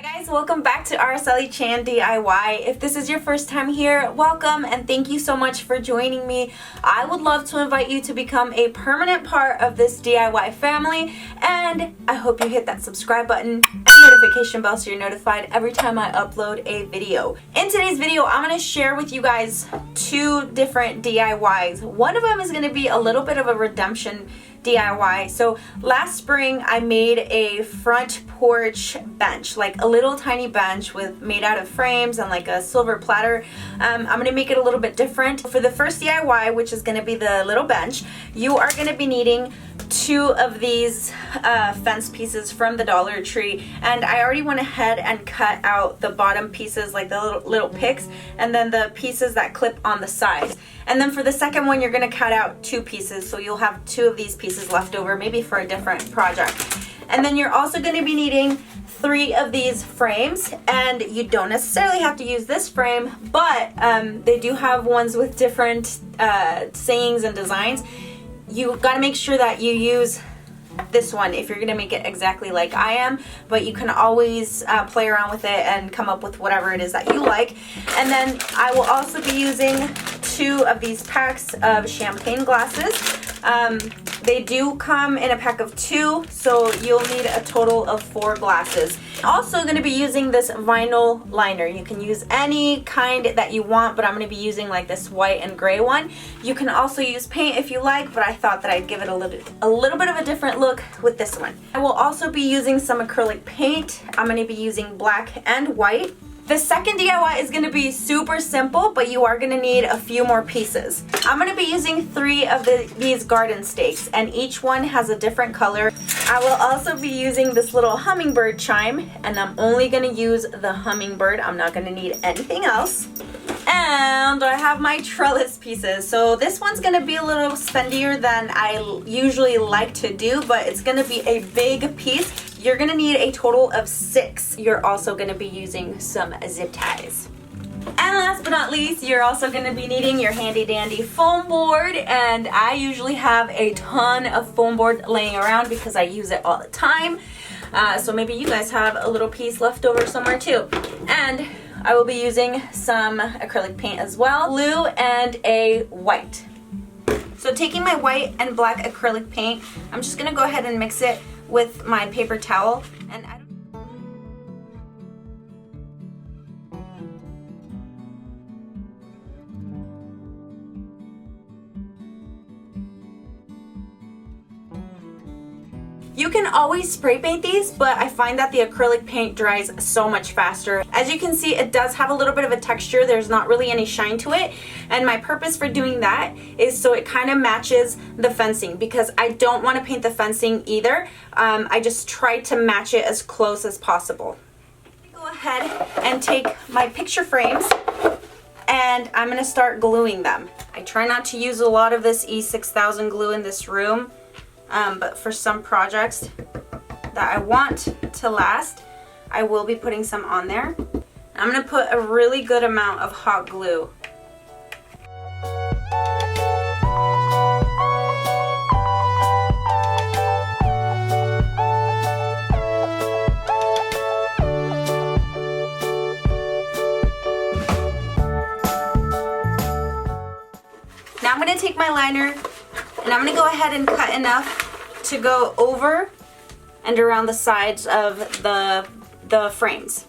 Hi guys, welcome back to Araceli Chan DIY. If this is your first time here, welcome and thank you so much for joining me. I would love to invite you to become a permanent part of this DIY family, and I hope you hit that subscribe button and notification bell so you're notified every time I upload a video. In today's video, I'm going to share with you guys two different DIYs. One of them is going to be a little bit of a redemption DIY. So last spring I made a front porch bench, like a little tiny bench made out of frames and like a silver platter. I'm going to make it a little bit different. For the first DIY, which is going to be the little bench, you are going to be needing two of these fence pieces from the Dollar Tree, and I already went ahead and cut out the bottom pieces, like the little picks, and then the pieces that clip on the sides. And then for the second one, you're going to cut out two pieces, so you'll have two of these pieces left over, maybe for a different project. And then you're also going to be needing three of these frames, and you don't necessarily have to use this frame, but they do have ones with different sayings and designs. You've got to make sure that you use this one if you're going to make it exactly like I am, but you can always play around with it and come up with whatever it is that you like. And then I will also be using two of these packs of champagne glasses. They do come in a pack of two, so you'll need a total of 4 glasses. Also going to be using this vinyl liner. You can use any kind that you want, but I'm going to be using like this white and gray one. You can also use paint if you like, but I thought that I'd give it a little bit of a different look with this one. I will also be using some acrylic paint. I'm going to be using black and white. The second DIY is going to be super simple, but you are going to need a few more pieces. I'm going to be using 3 of these garden stakes, and each one has a different color. I will also be using this little hummingbird chime, and I'm only going to use the hummingbird. I'm not going to need anything else. And I have my trellis pieces. So this one's going to be a little spendier than I usually like to do, but it's going to be a big piece. You're going to need a total of 6. You're also going to be using some zip ties. And last but not least, you're also going to be needing your handy dandy foam board, and I usually have a ton of foam board laying around because I use it all the time. So maybe you guys have a little piece left over somewhere too. And I will be using some acrylic paint as well, blue and a white. So taking my white and black acrylic paint, I'm just going to go ahead and mix it with my paper towel, and you can always spray paint these, but I find that the acrylic paint dries so much faster. As you can see, it does have a little bit of a texture. There's not really any shine to it. And my purpose for doing that is so it kind of matches the fencing, because I don't want to paint the fencing either. I just try to match it as close as possible. Go ahead and take my picture frames, and I'm going to start gluing them. I try not to use a lot of this E6000 glue in this room. But for some projects that I want to last, I will be putting some on there. I'm going to put a really good amount of hot glue. Now I'm going to take my liner, and I'm going to go ahead and cut enough to go over and around the sides of the frames.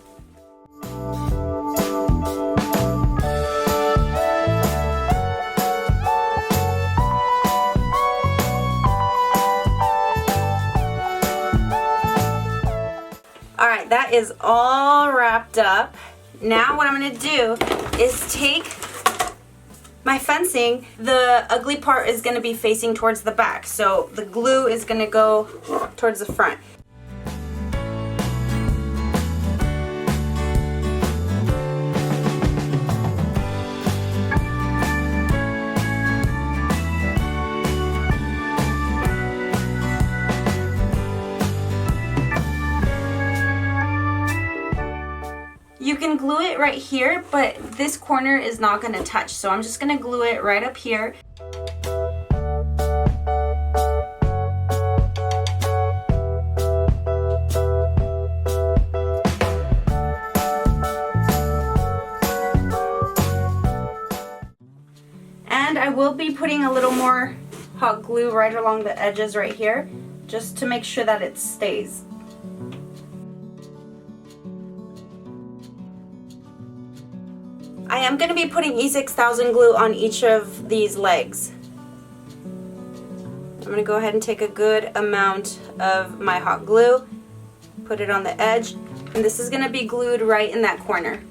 Alright, that is all wrapped up. Now what I'm going to do is take my fencing. The ugly part is going to be facing towards the back, so the glue is going to go towards the front. You can glue it right here, but this corner is not going to touch, so I'm just going to glue it right up here. will be putting a little more hot glue right along the edges right here, just to make sure that it stays. I am going to be putting E6000 glue on each of these legs. I'm going to go ahead and take a good amount of my hot glue, put it on the edge, and this is going to be glued right in that corner.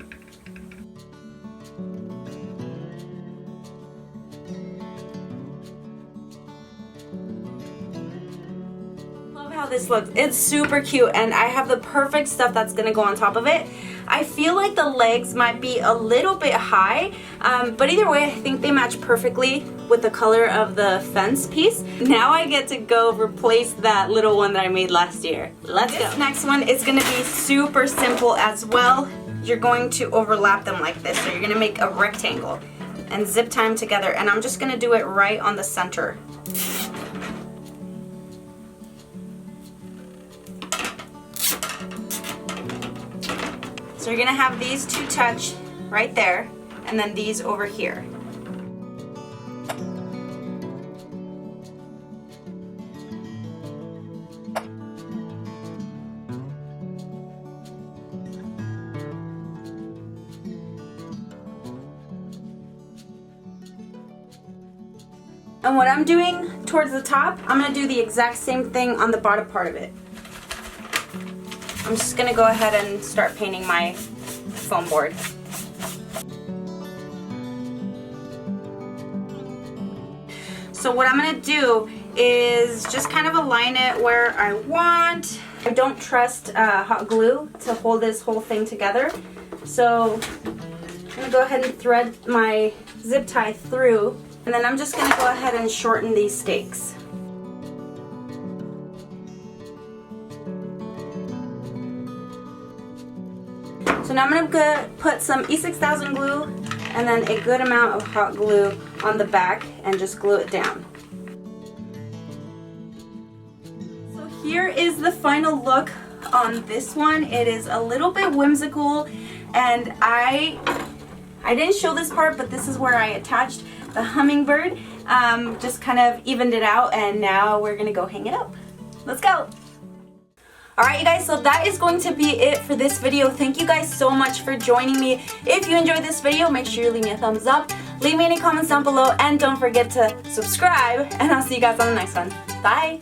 Love how this looks. It's super cute, and I have the perfect stuff that's going to go on top of it. I feel like the legs might be a little bit high, but either way, I think they match perfectly with the color of the fence piece. Now I get to go replace that little one that I made last year. Let's go. This next one is gonna be super simple as well. You're going to overlap them like this. So you're gonna make a rectangle and zip tie them together, and I'm just gonna do it right on the center. So you're gonna have these two touch right there, and then these over here. And what I'm doing towards the top, I'm gonna do the exact same thing on the bottom part of it. I'm just gonna go ahead and start painting my foam board. So what I'm gonna do is just kind of align it where I want. I don't trust hot glue to hold this whole thing together. So I'm gonna go ahead and thread my zip tie through, and then I'm just gonna go ahead and shorten these stakes. So now I'm going to put some E6000 glue and then a good amount of hot glue on the back and just glue it down. So here is the final look on this one. It is a little bit whimsical, and I didn't show this part, but this is where I attached the hummingbird. Just kind of evened it out, and now we're going to go hang it up. Let's go! Alright you guys, so that is going to be it for this video. Thank you guys so much for joining me. If you enjoyed this video, make sure you leave me a thumbs up, leave me any comments down below, and don't forget to subscribe, and I'll see you guys on the next one. Bye!